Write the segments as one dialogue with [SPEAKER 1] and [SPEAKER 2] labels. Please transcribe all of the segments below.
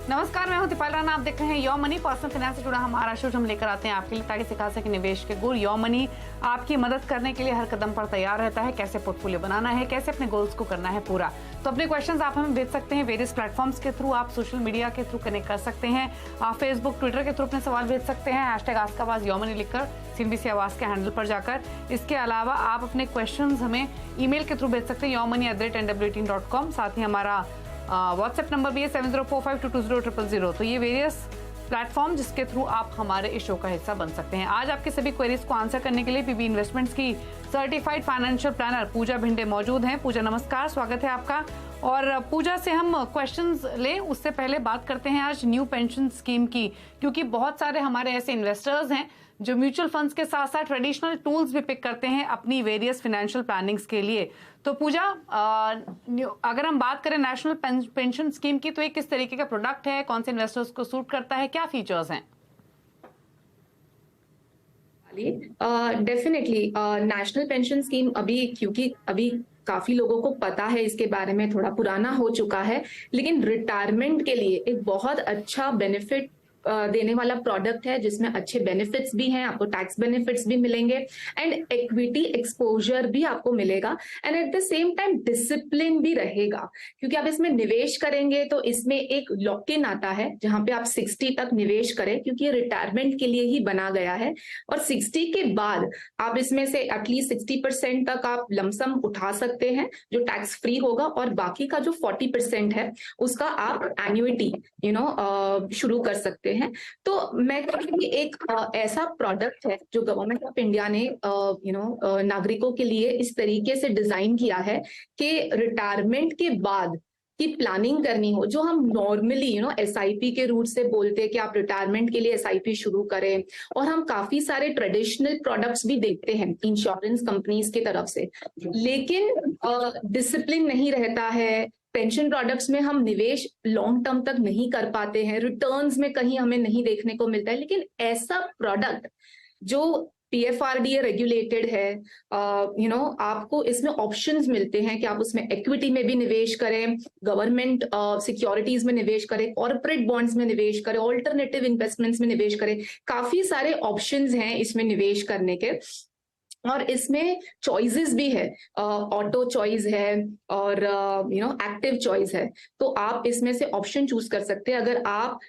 [SPEAKER 1] नमस्कार, मैं हूं दीपाल राणा। आप देख रहे हैं योर मनी। पर्सनल फाइनेंस से जुड़ा हमारा शो हम लेकर आते हैं आपके लिए ताकि सिखा सके निवेश के गुर। योर मनी आपकी मदद करने के लिए हर कदम पर तैयार रहता है। कैसे पोर्टफोलियो बनाना है, कैसे अपने गोल्स को करना है पूरा। तो अपने क्वेश्चंस आप हमें भेज सकते हैं वेरियस प्लेटफॉर्म्स के थ्रू। आप सोशल मीडिया के थ्रू कनेक्ट कर सकते हैं। आप फेसबुक, ट्विटर के थ्रू अपने सवाल भेज सकते हैं। #AskAwaz योर मनी लिखकर CNBC आवाज के हैंडल पर जाकर। इसके अलावा आप अपने क्वेश्चन हमें ईमेल के थ्रू भेज सकते हैं yourmoney@nw18.com। साथ ही हमारा व्हाट्सएप नंबर भी है 7045220000। तो ये वेरियस प्लेटफॉर्म जिसके थ्रू आप हमारे इस शो का हिस्सा बन सकते हैं। आज आपके सभी क्वेरीज को आंसर करने के लिए PB इन्वेस्टमेंट्स की सर्टिफाइड फाइनेंशियल प्लानर पूजा भिंडे मौजूद हैं। पूजा नमस्कार, स्वागत है आपका। और पूजा से हम क्वेश्चंस लें उससे पहले बात करते हैं आज न्यू पेंशन स्कीम की, क्योंकि बहुत सारे हमारे ऐसे इन्वेस्टर्स हैं जो म्यूचुअल फंड्स के साथ साथ ट्रेडिशनल टूल्स भी पिक करते हैं अपनी वेरियस फाइनेंशियल प्लानिंग्स के लिए। तो पूजा, अगर हम बात करें नेशनल पेंशन स्कीम की, तो ये किस तरीके का प्रोडक्ट है, कौन से इन्वेस्टर्स को सूट करता है, क्या फीचर्स हैं?
[SPEAKER 2] डेफिनेटली नेशनल पेंशन स्कीम अभी काफी लोगों को पता है इसके बारे में, थोड़ा पुराना हो चुका है, लेकिन रिटायरमेंट के लिए एक बहुत अच्छा बेनिफिट देने वाला प्रोडक्ट है जिसमें अच्छे बेनिफिट्स भी हैं, आपको टैक्स बेनिफिट्स भी मिलेंगे एंड इक्विटी एक्सपोजर भी आपको मिलेगा and at the same time discipline भी रहेगा, क्योंकि आप इसमें निवेश करेंगे तो इसमें एक लॉक इन आता है जहां पे आप 60 तक निवेश करें, क्योंकि ये रिटायरमेंट के लिए ही बना गया है। और 60 के बाद आप इसमें से एटलीस्ट 60% तक आप लमसम उठा सकते हैं जो टैक्स फ्री होगा, और बाकी का जो 40% है उसका आप एन्युइटी शुरू कर सकते हैं। तो मैं कहूँगी एक ऐसा प्रोडक्ट है जो गवर्नमेंट ऑफ इंडिया ने नागरिकों के लिए इस तरीके से डिजाइन किया है कि रिटायरमेंट के बाद की प्लानिंग करनी हो, जो हम नॉर्मली SIP के रूट से बोलते हैं कि आप रिटायरमेंट के लिए SIP शुरू करें, और हम काफी सारे ट्रेडिशनल प्रोडक्ट्स भी देखते हैं इंश्योरेंस कंपनीज की तरफ से, लेकिन डिसिप्लिन नहीं रहता है। पेंशन प्रोडक्ट्स में हम निवेश लॉन्ग टर्म तक नहीं कर पाते हैं, रिटर्न्स में कहीं हमें नहीं देखने को मिलता है। लेकिन ऐसा प्रोडक्ट जो PFRDA रेगुलेटेड है, आपको इसमें ऑप्शंस मिलते हैं कि आप उसमें इक्विटी में भी निवेश करें, गवर्नमेंट सिक्योरिटीज में निवेश करें, कॉर्पोरेट बॉन्ड्स में निवेश करें, ऑल्टरनेटिव इन्वेस्टमेंट्स में निवेश करें। काफी सारे ऑप्शंस हैं इसमें निवेश करने के, और इसमें चॉइसेस भी है, ऑटो चॉइस है और एक्टिव चॉइस है। तो आप इसमें से ऑप्शन चूज कर सकते हैं अगर आप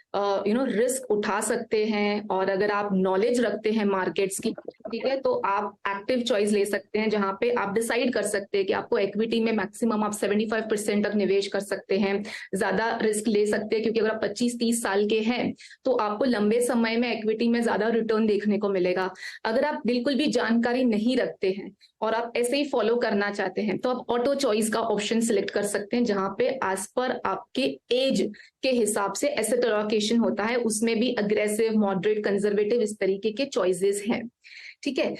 [SPEAKER 2] रिस्क उठा सकते हैं और अगर आप नॉलेज रखते हैं मार्केट्स की, ठीक है। तो आप एक्टिव चॉइस ले सकते हैं जहां पे आप डिसाइड कर सकते हैं कि आपको इक्विटी में मैक्सिमम आप 75% तक निवेश कर सकते हैं, ज्यादा रिस्क ले सकते हैं, क्योंकि अगर आप 25-30 साल के हैं तो आपको लंबे समय में इक्विटी में ज्यादा रिटर्न देखने को मिलेगा। अगर आप बिल्कुल भी जानकारी नहीं रखते हैं और आप ऐसे ही फॉलो करना चाहते हैं तो आप ऑटो चॉइस का ऑप्शन सिलेक्ट कर सकते हैं, जहां पे एज पर आपके एज के हिसाब से एसेट एलोकेशन होता है, उसमें भी अग्रेसिव, मॉडरेट, कंजर्वेटिव इस तरीके के चॉइसेस हैं, ठीक है।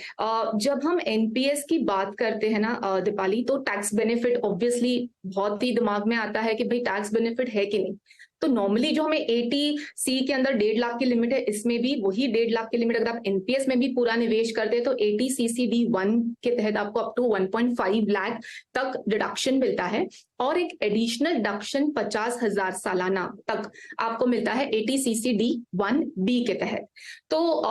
[SPEAKER 2] जब हम NPS की बात करते हैं ना दीपाली, तो टैक्स बेनिफिट ऑब्वियसली बहुत ही दिमाग में आता है कि भाई टैक्स बेनिफिट है कि नहीं। तो नॉर्मली जो हमें 80C के अंदर 1.5 लाख की लिमिट है, इसमें भी वही 1.5 लाख की लिमिट अगर आप NPS में भी पूरा निवेश करते हैं तो 80CCD1 के तहत आपको अप टू 1.5 लाख तक डिडक्शन मिलता है, और एक एडिशनल डिडक्शन 50,000 सालाना तक आपको मिलता है 80CCD1B के तहत। तो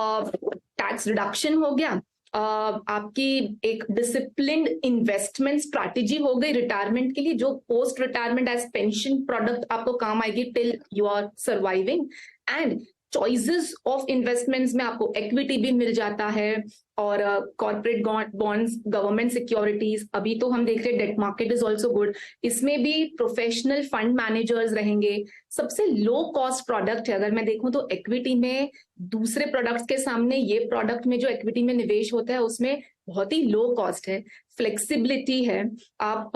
[SPEAKER 2] टैक्स रिडक्शन हो गया, आपकी एक डिसिप्लिन्ड इन्वेस्टमेंट स्ट्रैटेजी हो गई रिटायरमेंट के लिए, जो post retirement age pension product आपको काम आएगी till you are surviving. And choices of investments में आपको इक्विटी भी मिल जाता है, और कॉर्पोरेट बॉन्ड्स, गवर्नमेंट सिक्योरिटीज, अभी तो हम देख रहे हैं debt market is also good, इसमें भी प्रोफेशनल फंड मैनेजर्स रहेंगे। सबसे लो कॉस्ट प्रोडक्ट है अगर मैं देखूं तो इक्विटी में, दूसरे प्रोडक्ट्स के सामने ये प्रोडक्ट में जो इक्विटी में निवेश होता है उसमें बहुत ही लो कॉस्ट है, फ्लेक्सिबिलिटी है, आप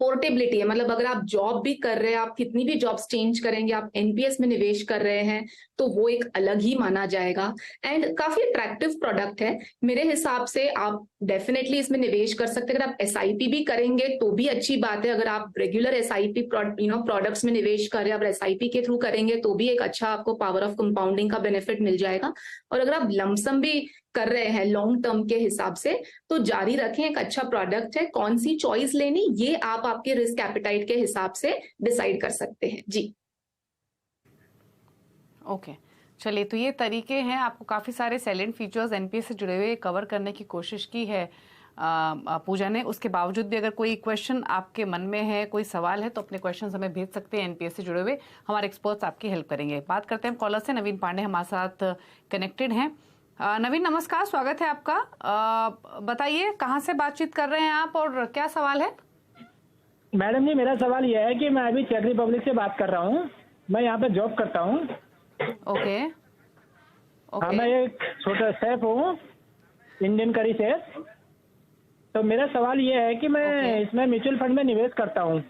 [SPEAKER 2] पोर्टेबिलिटी है, मतलब अगर आप जॉब भी कर रहे हैं, आप कितनी भी जॉब्स चेंज करेंगे, आप NPS में निवेश कर रहे हैं तो वो एक अलग ही माना जाएगा, एंड काफी अट्रैक्टिव प्रोडक्ट है मेरे हिसाब से। आप डेफिनेटली इसमें निवेश कर सकते हैं। अगर आप SIP भी करेंगे तो भी अच्छी बात है, अगर आप रेगुलर SIP प्रोडक्ट्स में निवेश कर रहे हैं, आप SIP के थ्रू करेंगे तो भी एक अच्छा आपको पावर ऑफ कंपाउंडिंग का बेनिफिट मिल जाएगा। और अगर आप लमसम भी कर रहे हैं लॉन्ग टर्म के हिसाब से तो जारी रखें, एक अच्छा प्रोडक्ट है। कौन सी चॉइस लेनी ये आप आपके रिस्क एपेटाइट के हिसाब से डिसाइड कर सकते हैं। जी
[SPEAKER 1] ओके, चलिए, तो ये तरीके हैं, आपको काफ़ी सारे साइलेंट फीचर्स एनपीएस से जुड़े हुए कवर करने की कोशिश की है पूजा ने। उसके बावजूद भी अगर कोई क्वेश्चन आपके मन में है, कोई सवाल है, तो अपने क्वेश्चन हमें भेज सकते हैं एनपीएस से जुड़े हुए, हमारे एक्सपर्ट्स आपकी हेल्प करेंगे। बात करते हैं कॉलर से। नवीन पांडे हमारे साथ कनेक्टेड हैं। नवीन नमस्कार, स्वागत है आपका। बताइए कहाँ से बातचीत कर रहे हैं आप और क्या सवाल है?
[SPEAKER 3] मैडम जी, मेरा सवाल यह है कि मैं अभी चेक रिपब्लिक से बात कर रहा हूँ। मैं यहाँ पे जॉब करता हूँ।
[SPEAKER 1] ओके
[SPEAKER 3] हाँ, मैं एक छोटा शेफ हूँ, इंडियन करी शेफ। तो मेरा सवाल ये है कि मैं इसमें म्यूचुअल फंड में निवेश करता हूँ।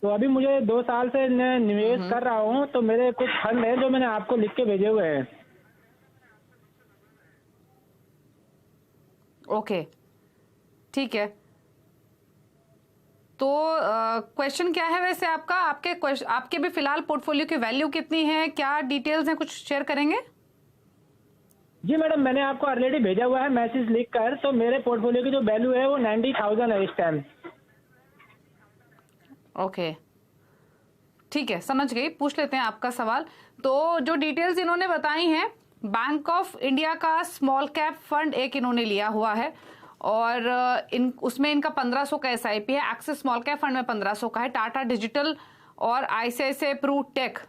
[SPEAKER 3] तो अभी मुझे 2 साल से निवेश कर रहा हूँ। तो मेरे कुछ फंड है जो मैंने आपको लिख के भेजे हुए हैं।
[SPEAKER 1] ओके, ठीक है। तो क्वेश्चन क्या है वैसे आपका? आपके भी फिलहाल पोर्टफोलियो की वैल्यू कितनी है, क्या डिटेल्स हैं, कुछ शेयर करेंगे?
[SPEAKER 3] जी मैडम, मैंने आपको ऑलरेडी भेजा हुआ है मैसेज लिख कर। तो मेरे पोर्टफोलियो की जो वैल्यू है वो 90,000 है इस टाइम।
[SPEAKER 1] ओके, ठीक है, समझ गई। पूछ लेते हैं आपका सवाल। तो जो डिटेल्स इन्होंने बताई हैं, बैंक ऑफ इंडिया का स्मॉल कैप फंड एक इन्होंने लिया हुआ है और उसमें इनका 1500 का एसआईपी है। एक्सिस स्मॉल कैप फंड में 1500 का है। टाटा डिजिटल और आईसीआईसीआई प्रू टेक,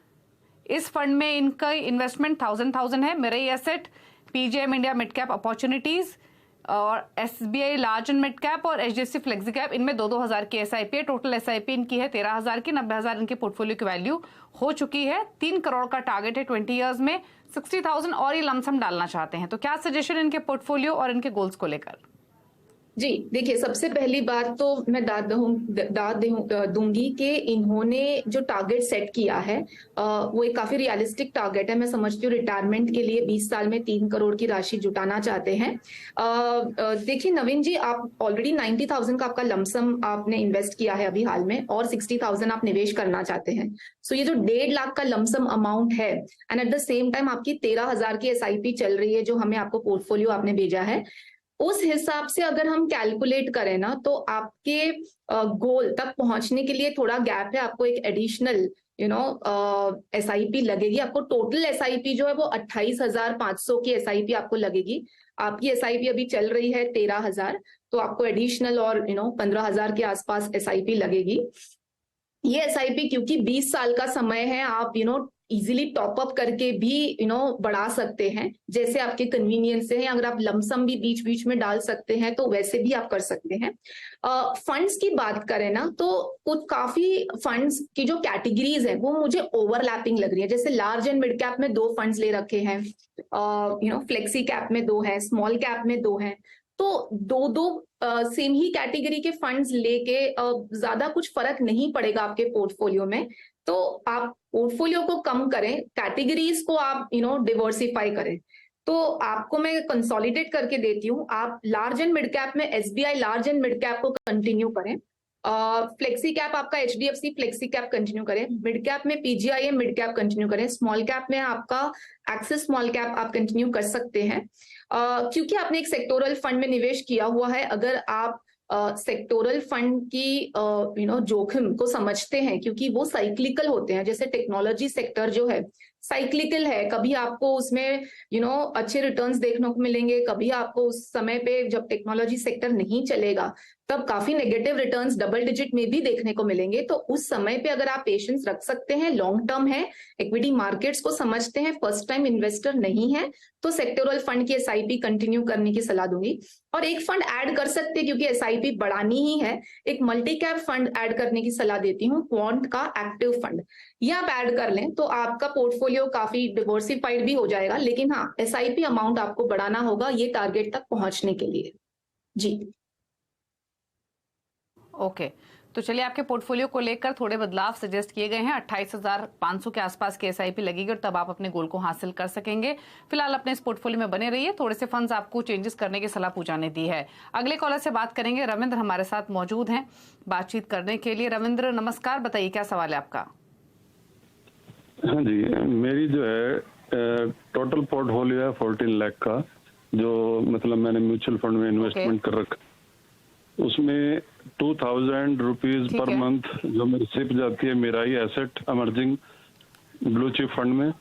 [SPEAKER 1] इस फंड में इनका इन्वेस्टमेंट 1000 है। Mirae asset, PGIM India mid cap opportunities और SBI large and mid cap और एचडीएफसी फ्लेक्सी कैप, इनमें 2-2000 की एसआईपी है। टोटल एसआईपी इनकी है 13,000 की। 90,000 इनके पोर्टफोलियो की वैल्यू हो चुकी है। 3 करोड़ का टारगेट है 20 ईयर्स में। 60,000 और ये लमसम डालना चाहते हैं। तो क्या सजेशन इनके पोर्टफोलियो और इनके गोल्स को लेकर?
[SPEAKER 2] जी देखिए, सबसे पहली बात तो मैं दूंगी कि इन्होंने जो टारगेट सेट किया है वो एक काफी रियलिस्टिक टारगेट है। मैं समझती हूँ रिटायरमेंट के लिए 20 साल में 3 करोड़ की राशि जुटाना चाहते हैं। देखिए नवीन जी, आप ऑलरेडी 90,000 का आपका लमसम आपने इन्वेस्ट किया है अभी हाल में, और 60,000 आप निवेश करना चाहते हैं। सो ये जो 1.5 लाख का लमसम अमाउंट है, and at the same time आपकी 13,000 की एसआईपी चल रही है जो हमें आपको पोर्टफोलियो आपने भेजा है, उस हिसाब से अगर हम कैलकुलेट करें ना, तो आपके गोल तक पहुंचने के लिए थोड़ा गैप है। आपको एक एडिशनल एसआईपी लगेगी। आपको टोटल एसआईपी जो है वो 28,500 की एसआईपी आपको लगेगी। आपकी एसआईपी अभी चल रही है 13,000, तो आपको एडिशनल और 15,000 के आसपास एसआईपी लगेगी। ये एसआईपी क्योंकि 20 साल का समय है, आप इजीली टॉप अप करके भी बढ़ा सकते हैं, जैसे आपके कन्वीनियंस से है। अगर आप लमसम भी बीच बीच में डाल सकते हैं तो वैसे भी आप कर सकते हैं। फंड्स की बात करें ना, तो कुछ काफी फंड्स की जो कैटेगरीज है वो मुझे ओवरलैपिंग लग रही है। जैसे लार्ज एंड मिड कैप में 2 फंड्स ले रखे हैं, फ्लेक्सी कैप में 2 है, स्मॉल कैप में 2 है। तो दो सेम ही कैटेगरी के फंड्स लेके ज्यादा कुछ फर्क नहीं पड़ेगा आपके पोर्टफोलियो में। तो आप पोर्टफोलियो को कम करें, कैटेगरीज को आप डिवर्सिफाई करें। तो आपको मैं कंसोलिडेट करके देती हूँ। आप लार्ज एंड मिड कैप में SBI large and mid cap को कंटिन्यू करें। फ्लेक्सी कैप आपका एचडीएफसी फ्लेक्सी कैप कंटिन्यू करें। मिड कैप में पीजीआईएम मिड कैप कंटिन्यू करें। स्मॉल कैप में आपका एक्सिस स्मॉल कैप आप कंटिन्यू कर सकते हैं। क्योंकि आपने एक सेक्टोरल फंड में निवेश किया हुआ है, अगर आप सेक्टोरल फंड की जोखिम को समझते हैं, क्योंकि वो साइक्लिकल होते हैं। जैसे टेक्नोलॉजी सेक्टर जो है साइक्लिकल है, कभी आपको उसमें अच्छे रिटर्न्स देखने को मिलेंगे, कभी आपको उस समय पे जब टेक्नोलॉजी सेक्टर नहीं चलेगा तब काफी नेगेटिव रिटर्न्स डबल डिजिट में भी देखने को मिलेंगे। तो उस समय पे अगर आप पेशेंस रख सकते हैं, लॉन्ग टर्म है, इक्विटी मार्केट्स को समझते हैं, फर्स्ट टाइम इन्वेस्टर नहीं है, तो सेक्टोरल फंड की एसआईपी कंटिन्यू करने की सलाह दूंगी। और एक फंड ऐड कर सकते हैं, क्योंकि एसआईपी बढ़ानी ही है, एक मल्टी कैप फंड ऐड करने की सलाह देती हूँ, क्वांट का एक्टिव फंड। ये आप ऐड कर लें तो आपका पोर्टफोलियो काफी डिवर्सिफाइड भी हो जाएगा। लेकिन हाँ, एसआईपी अमाउंट आपको बढ़ाना होगा ये टारगेट तक पहुंचने के लिए। जी
[SPEAKER 1] ओके, तो चलिए, आपके पोर्टफोलियो को लेकर थोड़े बदलाव सजेस्ट किए गए हैं। 28,500 के आसपास की एसआईपी लगेगी और तब आप अपने गोल को हासिल कर सकेंगे। फिलहाल अपने इस पोर्टफोलियो में बने रहिए। थोड़े से फंड्स आपको चेंजेस करने की सलाह पूजा ने दी है। अगले कॉलर से बात करेंगे। रविंद्र हमारे साथ मौजूद हैं बातचीत करने के लिए। रविंद्र नमस्कार, बताइए क्या सवाल है आपका?
[SPEAKER 4] हाँ जी, मेरी जो है टोटल पोर्टफोलियो है 14 लाख का, जो मतलब मैंने म्यूचुअल फंड में इन्वेस्टमेंट कर रखा। उसमें 2,000 रुपीज पर मंथ जो मेरी सिप जाती है मेरा ही asset emerging blue chip fund में,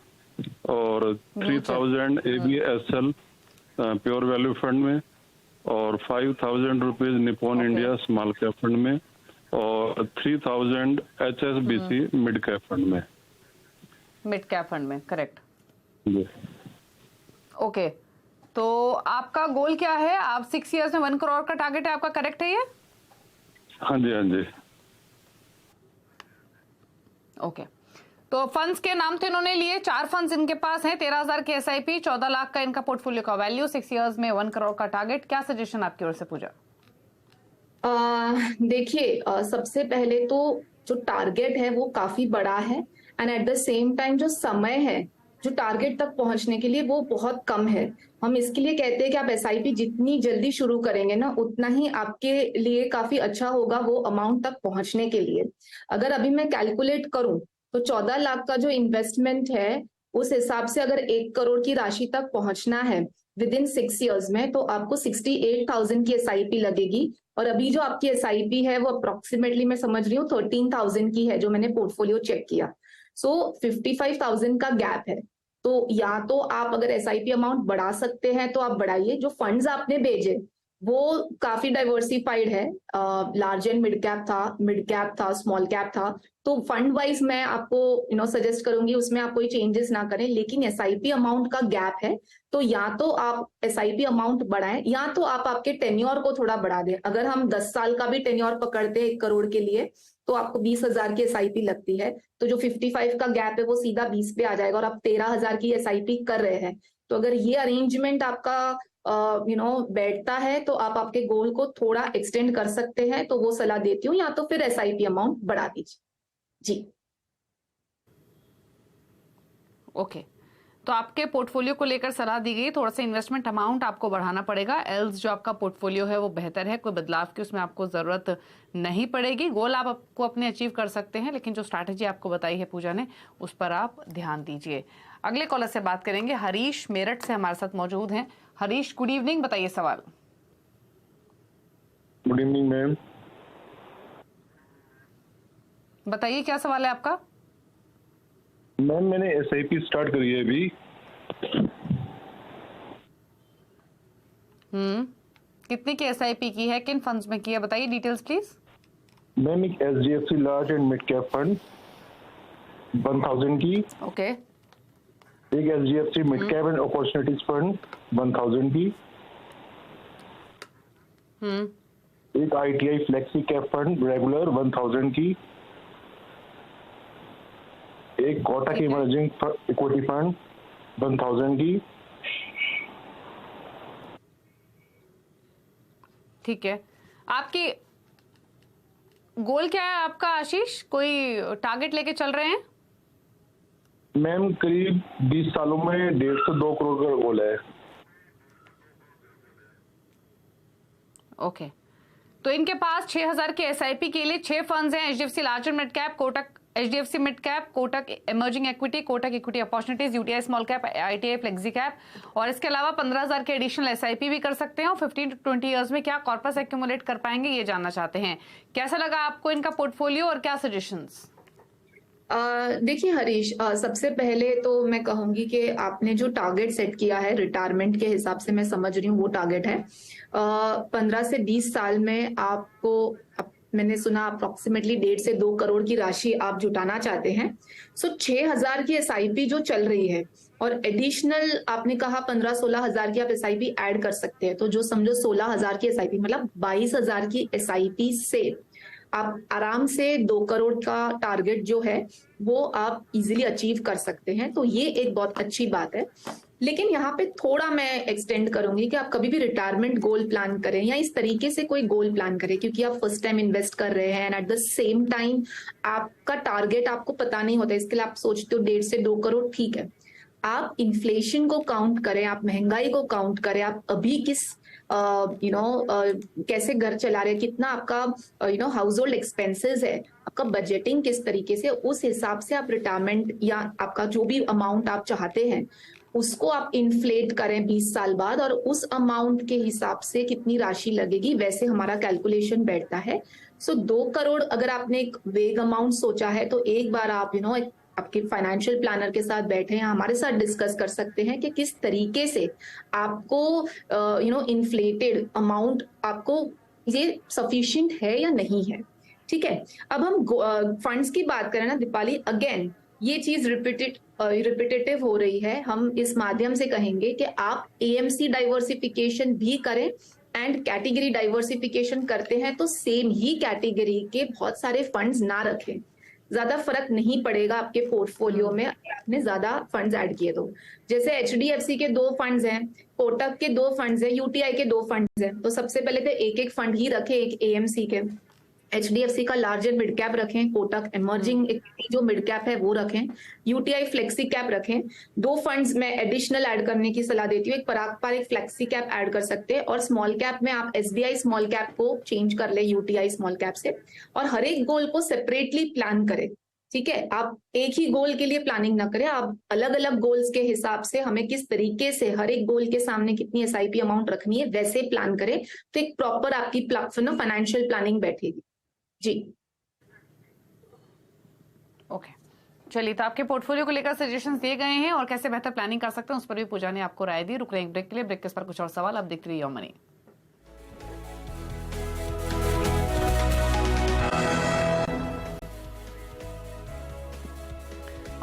[SPEAKER 4] और 3000 ABSL प्योर वैल्यू फंड में और 5000 rupees Nippon India small cap fund में और 3000 HSBC मिड कैप फंड में।
[SPEAKER 1] मिड कैप फंड में, करेक्ट।
[SPEAKER 4] जी।
[SPEAKER 1] ओके, तो आपका गोल क्या है? आप 6 इयर्स में 1 करोड़ का टारगेट है आपका, करेक्ट है ये?
[SPEAKER 4] हाँ जी, हाँ जी।
[SPEAKER 1] ओके, तो फंड्स के नाम तो इन्होंने लिए, 4 फंड्स इनके पास हैं, 13,000 की SIP, 14 लाख का इनका पोर्टफोलियो का वैल्यू, 6 इयर्स में 1 करोड़ का टारगेट। क्या सजेशन आपकी ओर से पूजा?
[SPEAKER 2] देखिए, सबसे पहले तो जो टारगेट है वो काफी बड़ा है and at the same time जो समय है जो टारगेट तक पहुंचने के लिए वो बहुत कम है। हम इसके लिए कहते हैं कि आप SIP जितनी जल्दी शुरू करेंगे ना उतना ही आपके लिए काफी अच्छा होगा वो अमाउंट तक पहुंचने के लिए। अगर अभी मैं कैलकुलेट करूं तो 14 लाख का जो इन्वेस्टमेंट है उस हिसाब से अगर 1 करोड़ की राशि तक पहुंचना है विद इन 6 इयर्स में तो आपको 68,000 की SIP लगेगी। और अभी जो आपकी SIP है वो अप्रोक्सीमेटली मैं समझ रही हूँ 13,000 की है जो मैंने पोर्टफोलियो चेक किया। सो 55,000 का गैप है। तो या तो आप अगर SIP अमाउंट बढ़ा सकते हैं तो आप बढ़ाइए। जो फंड्स आपने भेजे वो काफी डाइवर्सिफाइड है, लार्ज एंड मिड कैप था, स्मॉल कैप था। तो फंड वाइज मैं आपको सजेस्ट करूंगी उसमें आप कोई चेंजेस ना करें, लेकिन SIP अमाउंट का गैप है तो या तो आप SIP अमाउंट बढ़ाएं या तो आप आपके टेन्योर को थोड़ा बढ़ा दें। अगर हम 10 साल का भी टेन्योर पकड़ते हैं 1 करोड़ के लिए तो आपको 20,000 की SIP लगती है, तो जो 55 का गैप है वो सीधा 20 पे आ जाएगा और आप 13,000 की SIP कर रहे हैं। तो अगर ये अरेंजमेंट आपका बैठता है तो आप आपके गोल को थोड़ा एक्सटेंड कर सकते हैं, तो वो सलाह देती हूँ, या तो फिर SIP अमाउंट बढ़ा दीजिए जी।
[SPEAKER 1] ओके, तो आपके पोर्टफोलियो को लेकर सलाह दी गई, थोड़ा सा इन्वेस्टमेंट अमाउंट आपको बढ़ाना पड़ेगा, एल्स जो आपका पोर्टफोलियो है वो बेहतर है, कोई बदलाव की उसमें आपको जरूरत नहीं पड़ेगी। गोल आप आपको अपने अचीव कर सकते हैं, लेकिन जो स्ट्रैटेजी आपको बताई है पूजा ने उस पर आप ध्यान दीजिए। अगले कॉलर से बात करेंगे, हरीश मेरठ से हमारे साथ मौजूद हैं। हरीश, गुड इवनिंग, बताइए सवाल।
[SPEAKER 5] Good evening ma'am.
[SPEAKER 1] बताइए क्या सवाल है आपका?
[SPEAKER 5] मैम मैंने SIP स्टार्ट करी है अभी।
[SPEAKER 1] कितनी की SIP की है, किन फंड्स में की है, बताइए डिटेल्स प्लीज।
[SPEAKER 5] मैम एक HDFC large and mid cap fund 1000 की।
[SPEAKER 1] ओके।
[SPEAKER 5] एक HDFC mid cap and opportunities fund 1000 की। एक ITI flexi cap fund regular 1000 की। एक कोटक इमर्जिंग इक्विटी फंड 1000 की।
[SPEAKER 1] ठीक है, आपकी गोल क्या है आपका आशीष? कोई टारगेट लेके चल रहे हैं?
[SPEAKER 5] मैम करीब 20 सालों में 1.5 से 2 करोड़ का गोल है।
[SPEAKER 1] ओके, तो इनके पास 6,000 की SIP के लिए 6 फंड्स हैं, HDFC large and mid cap, Kotak HDFC mid cap, Kotak emerging equity, Kotak equity opportunities, UTI small cap, ITI flexi cap, और इसके अलावा 15,000 के एडिशनल SIP भी कर सकते हैं। और 15 to 20 इयर्स में क्या कॉर्पस एक्यूमुलेट कर पाएंगे ये जानना चाहते हैं। कैसा लगा आपको इनका पोर्टफोलियो और क्या सजेशंस?
[SPEAKER 2] देखिए हरीश, सबसे पहले तो मैं कहूंगी कि आपने जो टारगेट सेट किया है रिटायरमेंट के हिसाब से मैं समझ रही हूँ वो टारगेट है 15 से 20 साल में आपको मैंने सुना अप्रोक्सीमेटली 1.5 से 2 करोड़ की राशि आप जुटाना चाहते हैं। सो 6,000 की SIP जो चल रही है और एडिशनल आपने कहा 15-16 हज़ार की आप SIP ऐड कर सकते हैं, तो जो समझो 16,000 की SIP मतलब 22,000 की SIP से आप आराम से 2 करोड़ का टारगेट जो है वो आप इजीली अचीव कर सकते हैं। तो ये एक बहुत अच्छी बात है। लेकिन यहाँ पे थोड़ा मैं एक्सटेंड करूंगी कि आप कभी भी रिटायरमेंट गोल प्लान करें या इस तरीके से कोई गोल प्लान करें, क्योंकि आप फर्स्ट टाइम इन्वेस्ट कर रहे हैं and at the same time आपका टारगेट आपको पता नहीं होता, इसके लिए आप सोचते हो 1.5 से 2 करोड़, ठीक है। आप इन्फ्लेशन को काउंट करें, आप महंगाई को काउंट करें, आप अभी किस कैसे घर चला रहे हैं, कितना आपका हाउस होल्ड एक्सपेंसेस है, आपका बजटिंग किस तरीके से, उस हिसाब से आप रिटायरमेंट या आपका जो भी अमाउंट आप चाहते हैं उसको आप इन्फ्लेट करें 20 साल बाद, और उस अमाउंट के हिसाब से कितनी राशि लगेगी वैसे हमारा कैलकुलेशन बैठता है। सो 2 करोड़ अगर आपने एक वेग अमाउंट सोचा है तो एक बार आप आपके फाइनेंशियल प्लानर के साथ बैठे हैं, हमारे साथ डिस्कस कर सकते हैं कि किस तरीके से आपको इन्फ्लेटेड अमाउंट आपको ये सफिशिएंट है या नहीं है। ठीक है, अब हम फंड्स की बात करें ना दीपाली, अगेन ये चीज रिपीटेटिव हो रही है। हम इस माध्यम से कहेंगे कि आप एएमसी डाइवर्सिफिकेशन भी करें एंड कैटेगरी डाइवर्सिफिकेशन करते हैं तो सेम ही कैटेगरी के बहुत सारे फंड्स ना रखें, ज्यादा फर्क नहीं पड़ेगा आपके पोर्टफोलियो में आपने ज्यादा फंड्स ऐड किए तो। जैसे एचडीएफसी के 2 फंड्स हैं, कोटक के 2 फंड्स हैं, यूटीआई के 2 फंड्स हैं, तो सबसे पहले तो एक एक फंड ही रखे, एक एएमसी के, एचडीएफसी का लार्जर मिड कैप रखें, कोटक इमर्जिंग जो मिड कैप है वो रखें, यूटीआई फ्लेक्सी कैप रखें। 2 फंड्स में एडिशनल ऐड करने की सलाह देती हूँ, एक पराग पार एक फ्लेक्सी कैप ऐड कर सकते हैं, और स्मॉल कैप में आप एसबीआई स्मॉल कैप को चेंज कर ले यूटीआई स्मॉल कैप से, और हर एक गोल को सेपरेटली प्लान करें। ठीक है, आप एक ही गोल के लिए प्लानिंग ना करें, आप अलग अलग गोल्स के हिसाब से हमें किस तरीके से हर एक गोल के सामने कितनी एसआईपी अमाउंट रखनी है वैसे प्लान करें, तो एक प्रॉपर आपकी फाइनेंशियल प्लानिंग बैठेगी जी।
[SPEAKER 1] ओके, चलिए, तो आपके पोर्टफोलियो को लेकर सजेशंस दिए गए हैं और कैसे बेहतर प्लानिंग कर सकते हैं उस पर भी पूजा ने आपको राय दी। रुक रहे हैं ब्रेक के लिए, ब्रेक के पर कुछ और सवाल। आप देखते रहिए योर मनी।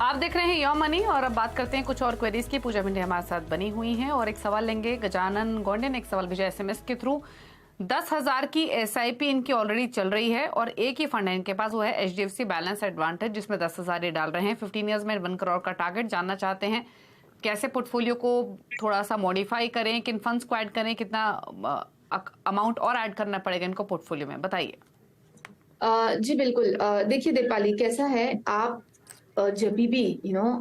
[SPEAKER 1] आप देख रहे हैं योर मनी और अब बात करते हैं कुछ और क्वेरीज की। पूजा भिंडे हमारे साथ बनी हुई हैं और एक सवाल लेंगे। गजानन गोंडे ने एक सवाल भेजा एसएमएस के थ्रू। 10,000 की एसआईपी इनकी ऑलरेडी चल रही है और एक ही फंड है इनके पास, वो है एचडीएफसी बैलेंस एडवांटेज, जिसमें 10,000 ये डाल रहे हैं। 15 ईयर्स में 1 करोड़ का टारगेट जानना चाहते हैं, कैसे पोर्टफोलियो को थोड़ा सा मॉडिफाई करें, किन फंड्स को ऐड करें, कितना अमाउंट और ऐड करना पड़ेगा इनको पोर्टफोलियो में, बताइए।
[SPEAKER 2] जी बिल्कुल, देखिए दीपाली, कैसा है, आप जब भी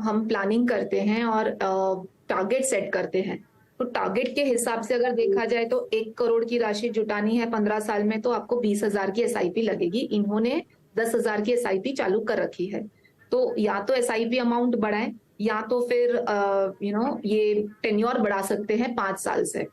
[SPEAKER 2] हम प्लानिंग करते हैं और टारगेट सेट करते हैं, तो टारगेट के हिसाब से अगर देखा जाए तो 1 करोड़ की राशि जुटानी है 15 साल में, तो आपको 20,000 की एसआईपी लगेगी। इन्होंने 10,000 की एसआईपी चालू कर रखी है, तो या तो एसआईपी अमाउंट बढ़ाएं या तो फिर ये टेन्योर बढ़ा सकते हैं 5 साल से।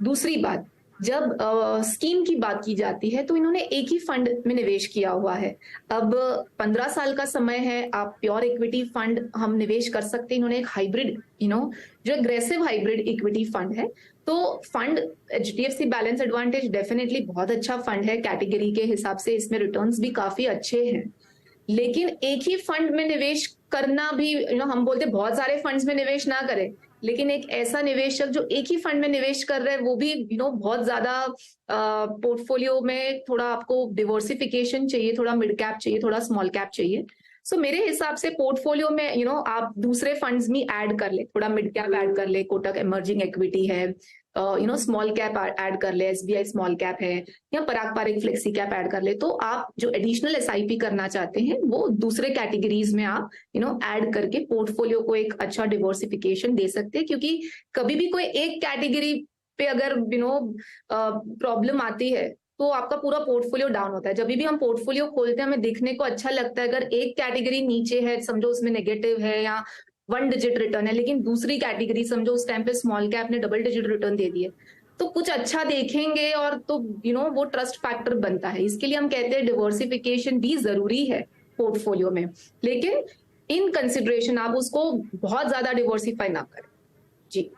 [SPEAKER 2] दूसरी बात, जब स्कीम की बात की जाती है तो इन्होंने एक ही फंड में निवेश किया हुआ है। अब 15 साल का समय है, आप प्योर इक्विटी फंड हम निवेश कर सकते हैं। इन्होंने एक हाइब्रिड जो एग्रेसिव हाइब्रिड इक्विटी फंड है, तो fund HDFC balance advantage definitely बहुत अच्छा फंड है, कैटेगरी के हिसाब से इसमें रिटर्न्स भी काफी अच्छे हैं। लेकिन एक ही फंड में निवेश करना भी हम बोलते बहुत सारे फंड्स में निवेश ना करें, लेकिन एक ऐसा निवेशक जो एक ही फंड में निवेश कर रहे हैं वो भी बहुत ज्यादा पोर्टफोलियो में थोड़ा आपको डिवर्सिफिकेशन चाहिए, थोड़ा मिड कैप चाहिए, थोड़ा स्मॉल कैप चाहिए। सो मेरे हिसाब से पोर्टफोलियो में आप दूसरे फंड्स में ऐड कर ले, थोड़ा मिड कैप ऐड कर ले, कोटक इमर्जिंग इक्विटी है, स्मॉल कैप ऐड कर ले, एसबीआई स्मॉल कैप है, या पराग पार एक फ्लेक्सी कैप ऐड कर ले। तो आप जो एडिशनल एसआईपी करना चाहते हैं वो दूसरे कैटेगरीज में आप ऐड करके पोर्टफोलियो को एक अच्छा डिवर्सिफिकेशन दे सकते हैं, क्योंकि कभी भी कोई एक कैटेगरी पे अगर प्रॉब्लम आती है तो आपका पूरा पोर्टफोलियो डाउन होता है। जब भी हम पोर्टफोलियो खोलते हैं हमें देखने को अच्छा लगता है, अगर एक कैटेगरी नीचे है, समझो उसमें नेगेटिव है या 1 डिजिट रिटर्न है, लेकिन दूसरी कैटेगरी समझो उस टाइम पे स्मॉल कैप ने डबल डिजिट रिटर्न दे दिए, तो कुछ अच्छा देखेंगे और तो वो ट्रस्ट फैक्टर बनता है। इसके लिए हम कहते हैं डिवर्सिफिकेशन भी जरूरी है पोर्टफोलियो में, लेकिन इन कंसिडरेशन आप उसको बहुत ज्यादा डिवर्सिफाई ना करें जी।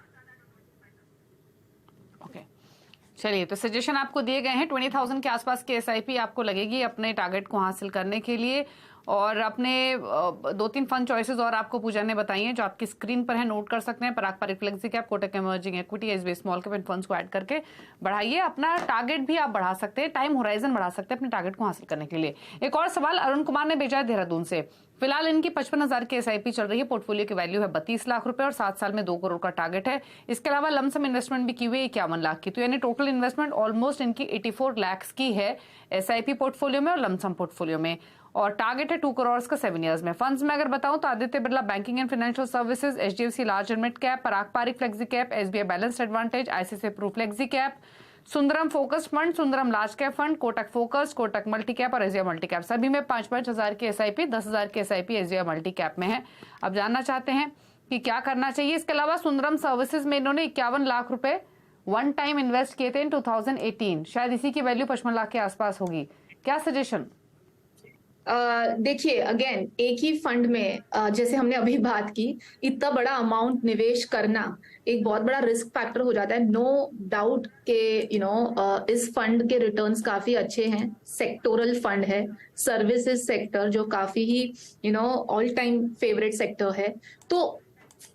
[SPEAKER 1] चलिए, तो सजेशन आपको दिए गए हैं। 20,000 के आसपास की एसआईपी आपको लगेगी अपने टारगेट को हासिल करने के लिए, और अपने 2-3 फंड चॉइसेस और आपको पूजा ने बताई हैं जो आपकी स्क्रीन पर है, नोट कर सकते हैं। Parag Parikh flexi cap, Kotak emerging equity, SBI small cap funds को ऐड करके बढ़ाइए। अपना टारगेट भी आप बढ़ा सकते हैं, टाइम होराइजन बढ़ा सकते हैं अपने टारगेट को हासिल करने के लिए। एक और सवाल अरुण कुमार ने भेजा है देहरादून से। फिलहाल इनकी 55,000 की एसआईपी चल रही है, पोर्टफोलियो की वैल्यू है 32 लाख रुपए और 7 साल में 2 करोड़ का टारगेट है। इसके अलावा लमसम इन्वेस्टमेंट भी की हुई है 51 लाख की, तो यानी टोटल इन्वेस्टमेंट ऑलमोस्ट इनकी 84 लाख की है एसआईपी पोर्टफोलियो में और लमसम पोर्टफोलियो में, और टारगेट है 2 करोड़ का 7 ईयर्स में। फंड्स में अगर बताऊं तो Aditya Birla banking and financial services, HDFC large and mid cap, Parag Parikh flexi cap, SBI balance advantage, ICICI pru flexi cap, Sundaram focus fund, Sundaram large cap fund, Kotak focus, Kotak multi cap और एसबीआई मल्टी कैप, सभी में 5-5 हजार की एसआईपी, 10,000 की एसआईपी एसबीआई मल्टी कैप में है। अब जानना चाहते हैं कि क्या करना चाहिए। इसके अलावा सुंदरम सर्विसेज में इन्होंने 51 लाख रुपए 1 टाइम इन्वेस्ट किए थे इन 2018, शायद इसी की वैल्यू 55 लाख के आसपास होगी। क्या सजेशन?
[SPEAKER 2] देखिए अगेन एक ही फंड में जैसे हमने अभी बात की, इतना बड़ा अमाउंट निवेश करना एक बहुत बड़ा रिस्क फैक्टर हो जाता है। नो डाउट के इस फंड के रिटर्न्स काफी अच्छे हैं। सेक्टोरल फंड है, सर्विसेज सेक्टर जो काफी ही ऑल टाइम फेवरेट सेक्टर है। तो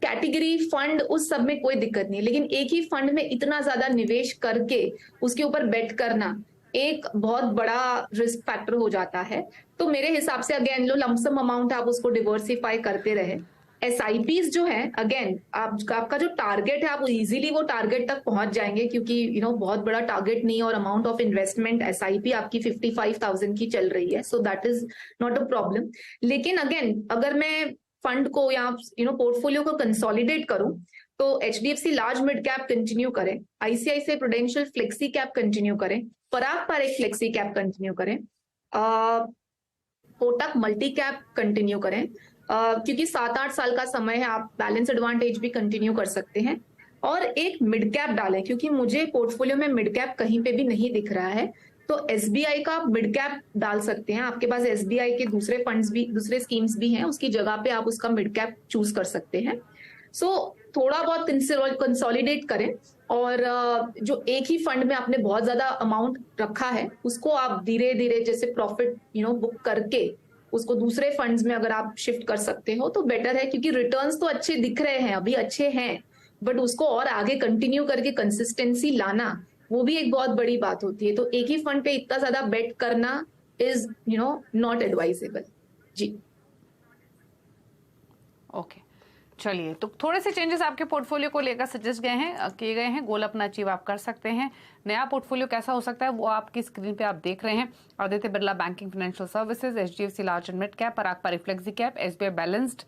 [SPEAKER 2] कैटेगरी फंड उस सब में कोई दिक्कत नहीं, लेकिन एक ही फंड में इतना ज्यादा निवेश करके उसके ऊपर बेट करना एक बहुत बड़ा रिस्क फैक्टर हो जाता है। तो मेरे हिसाब से अगेन लो लमसम अमाउंट आप उसको डिवर्सिफाई करते रहे। SIPs जो है अगेन आपका जो टारगेट है आप इजीली वो टारगेट तक पहुंच जाएंगे, क्योंकि बहुत बड़ा टारगेट नहीं और अमाउंट ऑफ इन्वेस्टमेंट SIP आपकी 55,000 की चल रही है, so that is not a problem. लेकिन अगेन अगर मैं फंड को या पोर्टफोलियो को कंसोलिडेट करूं तो HDFC large mid cap continue करें, ICICI prudential flexi cap continue करें, पराग पारेख फ्लेक्सी कैप कंटिन्यू करें, कोटक मल्टी कैप कंटिन्यू करें, क्योंकि 7-8 साल का समय है, आप बैलेंस एडवांटेज भी कंटिन्यू कर सकते हैं। और एक मिड कैप डालें, क्योंकि मुझे पोर्टफोलियो में मिड कैप कहीं पे भी नहीं दिख रहा है, तो SBI का मिड कैप डाल सकते हैं। आपके पास SBI के दूसरे फंड्स भी, दूसरे स्कीम्स भी हैं, उसकी जगह पे आप उसका मिड कैप चूज कर सकते हैं। सो थोड़ा बहुत कंसोलिडेट करें, और जो एक ही फंड में आपने बहुत ज्यादा अमाउंट रखा है उसको आप धीरे धीरे जैसे प्रॉफिट बुक करके उसको दूसरे फंड्स में अगर आप शिफ्ट कर सकते हो तो बेटर है, क्योंकि रिटर्न्स तो अच्छे दिख रहे हैं, अभी अच्छे हैं, बट उसको और आगे कंटिन्यू करके कंसिस्टेंसी लाना वो भी एक बहुत बड़ी बात होती है। तो एक ही फंड पे इतना ज्यादा बेट करना इज नॉट एडवाइजेबल। जी
[SPEAKER 1] ओके, चलिए, तो थोड़े से चेंजेस आपके पोर्टफोलियो को लेकर सजेस्ट किए गए हैं। गोल अपना अचीव आप कर सकते हैं। नया पोर्टफोलियो कैसा हो सकता है वो आपकी स्क्रीन पे आप देख रहे हैं। Aditya Birla banking financial services, HDFC large and mid cap, Parag Parekh flexi cap, SBI balanced,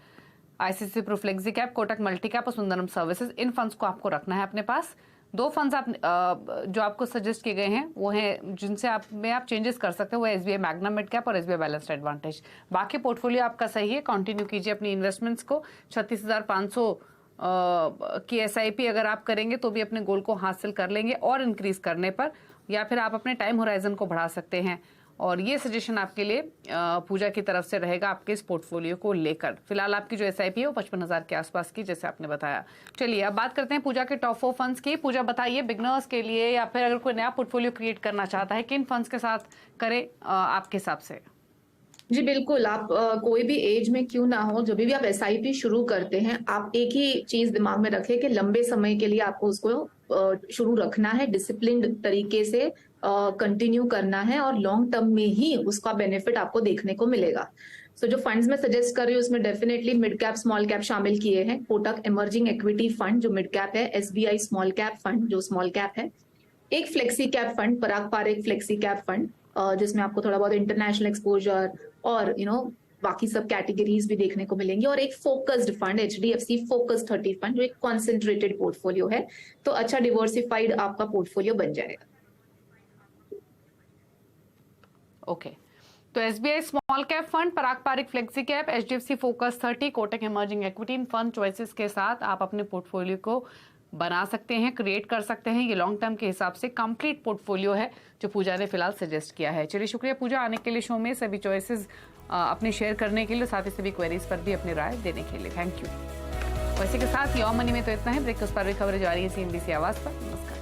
[SPEAKER 1] ICICI pru flexi cap, Kotak multi cap और सुंदरम सर्विसेज, इन फंड्स को आपको रखना है अपने पास। 2 फंड्स आप जो आपको सजेस्ट किए गए हैं वो हैं जिनसे आप चेंजेस कर सकते हो, वो SBI मैग्ना मिड कैप और SBI बैलेंस्ड एडवांटेज। बाकी पोर्टफोलियो आपका सही है, कंटिन्यू कीजिए अपनी इन्वेस्टमेंट्स को। 36,500 की SIP अगर आप करेंगे तो भी अपने गोल को हासिल कर लेंगे, और इंक्रीज करने पर, या फिर आप अपने टाइम होराइजन को बढ़ा सकते हैं। और ये सजेशन आपके लिए पूजा की तरफ से रहेगा आपके इस पोर्टफोलियो को लेकर। फिलहाल आपकी जो SIP है वो 55,000 के आसपास की, जैसे आपने बताया। चलिए अब बात करते हैं पूजा के टॉप 4 फंड्स की। पूजा बताइए, बिगनर्स के लिए या फिर अगर कोई नया पोर्टफोलियो क्रिएट करना चाहता है, किन फंड्स के साथ करे आपके हिसाब से?
[SPEAKER 2] जी बिल्कुल, आप कोई भी एज में क्यों ना हो, जब भी आप SIP शुरू करते हैं आप एक ही चीज दिमाग में रखें कि लंबे समय के लिए आपको उसको शुरू रखना है, डिसिप्लिन्ड तरीके से कंटिन्यू करना है, और लॉन्ग टर्म में ही उसका बेनिफिट आपको देखने को मिलेगा। सो जो फंड्स में सजेस्ट कर रही हूँ उसमें definitely mid cap small cap शामिल किए हैं। कोटक इमर्जिंग इक्विटी फंड जो मिड कैप है, SBI स्मॉल कैप फंड जो स्मॉल कैप है, एक flexi cap fund Parag Parekh flexi cap fund जिसमें आपको थोड़ा बहुत इंटरनेशनल एक्सपोजर और बाकी सब कैटेगरीज भी देखने को मिलेंगी, और एक focused fund HDFC focus 30 fund जो एक कॉन्सेंट्रेटेड पोर्टफोलियो है। तो अच्छा डिवर्सिफाइड आपका पोर्टफोलियो बन जाएगा।
[SPEAKER 1] ओके, तो SBI small cap fund, Parag Parekh flexi cap, HDFC focus 30, Kotak emerging equity, इन फंड चॉइसेस के साथ आप अपने पोर्टफोलियो को बना सकते हैं, क्रिएट कर सकते हैं। ये लॉन्ग टर्म के हिसाब से कंप्लीट पोर्टफोलियो है जो पूजा ने फिलहाल सजेस्ट किया है। चलिए, शुक्रिया पूजा आने के लिए शो में, सभी चॉइसेस अपने शेयर करने के लिए, साथ ही सभी क्वेरीज पर भी अपनी राय देने के लिए। Thank you. और इसी के साथ योर मनी में तो इतना है। ब्रेक उस पर भी खबरें जारी है CNBC आवाज पर। नमस्कार।